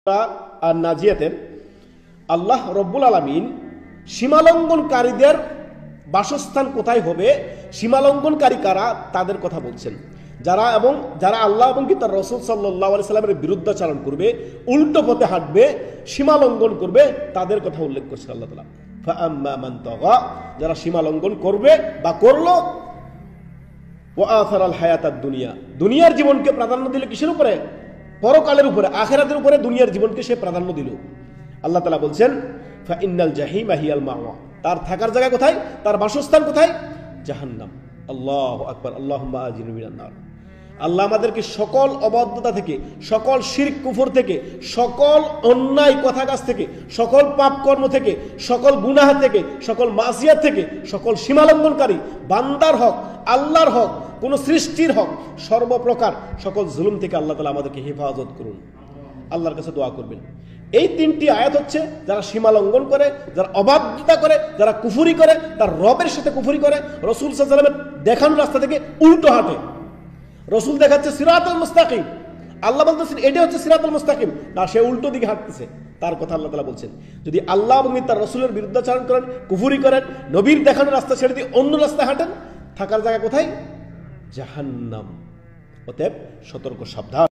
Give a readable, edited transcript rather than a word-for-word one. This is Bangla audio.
আর নাজিয়াতের আল্লাহ রব্বুল আলামিন সীমালঙ্ঘনকারীদের বাসস্থান কোথায় হবে, সীমালঙ্ঘনকারী কারা তাদের কথা বলছেন। যারা আল্লাহ এবং তার রাসূল সাল্লাল্লাহু আলাইহি সাল্লামের বিরুদ্ধাচরণ করবে, উল্টো পথে হাঁটবে, সীমালঙ্ঘন করবে, তাদের কথা উল্লেখ করছেন আল্লাহ তাআলা। ফাআম্মা মান তাগা, যারা সীমালঙ্ঘন করবে বা করলো, ওয়া আথারাল হায়াতাদ দুনিয়া, দুনিয়ার জীবনকে প্রাধান্য দিল কিসের উপরে? পরকালের উপরে, আখিরাতের উপরে দুনিয়ার জীবনকে সে প্রাধান্য দিল। আল্লাহ তাআলা বলছেন ফা ইন্নাল জাহিমা হিয়াল মাওয়া, তার থাকার জায়গা কোথায়, তার বাসস্থান কোথায়? জাহান্নাম। আল্লাহু আকবার, আল্লাহুম্মা আজিরনা মিনান নার। আল্লাহ আমাদেরকে সকল অবাধ্যতা থেকে, সকল শিরক কুফর থেকে, সকল অন্যায় কথা কাজ থেকে, সকল পাপ কর্ম থেকে, সকল গুনাহ থেকে, সকল মাসিয়াত থেকে, সকল সীমালঙ্ঘনকারী বান্দার হক, আল্লাহর হক, কোন সৃষ্টির হক, সর্বপ্রকার সকল জুলুম থেকে আল্লাহ তাআলা আমাদেরকে হেফাজত করুন। আল্লাহর কাছে দোয়া করবেন। এই তিনটি আয়াত হচ্ছে যারা সীমালঙ্ঘন করে, যারা অবাধ্যতা করে, যারা কুফরি করে, তার রবের সাথে কুফরি করে, রাসূল সাল্লাল্লাহু আলাইহি ওয়াসাল্লামের দেখানো রাস্তা থেকে উল্টো হাঁটে। রাসূল দেখাচ্ছে সিরাতুল মুস্তাকিম, আল্লাহ বলতেছেন এটা হচ্ছে সিরাতুল মুস্তাকিম, না সে উল্টো দিকে হাঁটতেছে। তার কথা আল্লাহ তাআলা বলছেন, যদি আল্লাহ এবং তার রাসূলের বিরুদ্ধাচরণ করেন, কুফরি করেন, নবীর দেখানো রাস্তা ছেড়ে দিয়ে অন্য রাস্তায় হাঁটেন, থাকার জায়গা কোথায়? জাহান্নাম। অতএব সতর্ক, সাবধান।